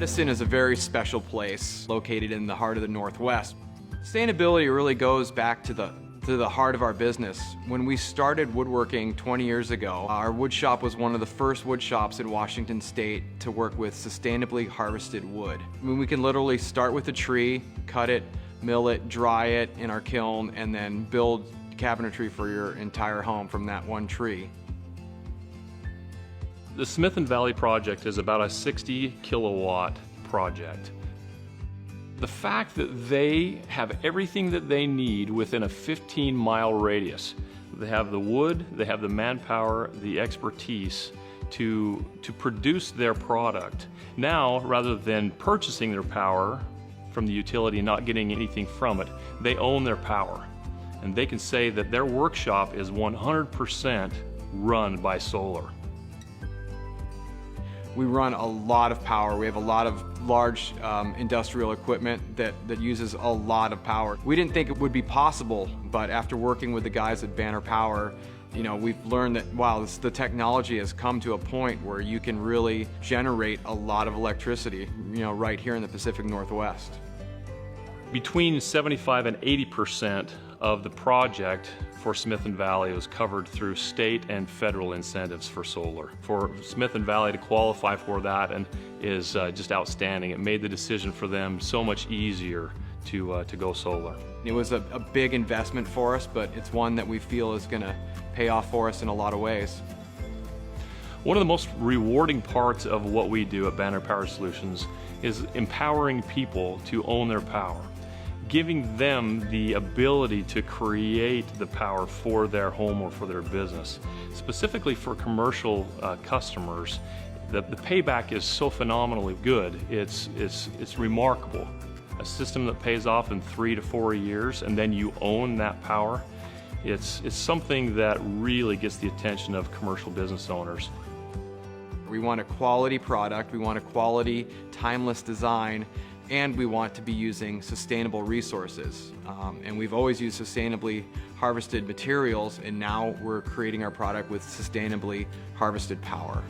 Edison is a very special place located in the heart of the Northwest. Sustainability really goes back to the heart of our business. When we started woodworking 20 years ago, our wood shop was one of the first wood shops in Washington State to work with sustainably harvested wood. I mean, we can literally start with a tree, cut it, mill it, dry it in our kiln, and then build cabinetry for your entire home from that one tree. The Smith and Vallee project is about a 60 kilowatt project. The fact that they have everything that they need within a 15-mile radius. They have the wood, they have the manpower, the expertise to produce their product. Now, rather than purchasing their power from the utility and not getting anything from it, they own their power. And they can say that their workshop is 100% run by solar. We run a lot of power. We have a lot of large industrial equipment that uses a lot of power. We didn't think it would be possible, but after working with the guys at Banner Power, we've learned that, wow, the technology has come to a point where you can really generate a lot of electricity, right here in the Pacific Northwest. Between 75 and 80% of the project for Smith and Vallee was covered through state and federal incentives for solar. For Smith and Vallee to qualify for that is just outstanding. It made the decision for them so much easier to go solar. It was a big investment for us, but it's one that we feel is going to pay off for us in a lot of ways. One of the most rewarding parts of what we do at Banner Power Solutions is empowering people to own their power, giving them the ability to create the power for their home or for their business. Specifically for commercial customers, the payback is so phenomenally good. It's remarkable. A system that pays off in 3 to 4 years, and then you own that power. It's something that really gets the attention of commercial business owners. We want a quality product, we want a quality, timeless design, and we want to be using sustainable resources. And we've always used sustainably harvested materials, and now we're creating our product with sustainably harvested power.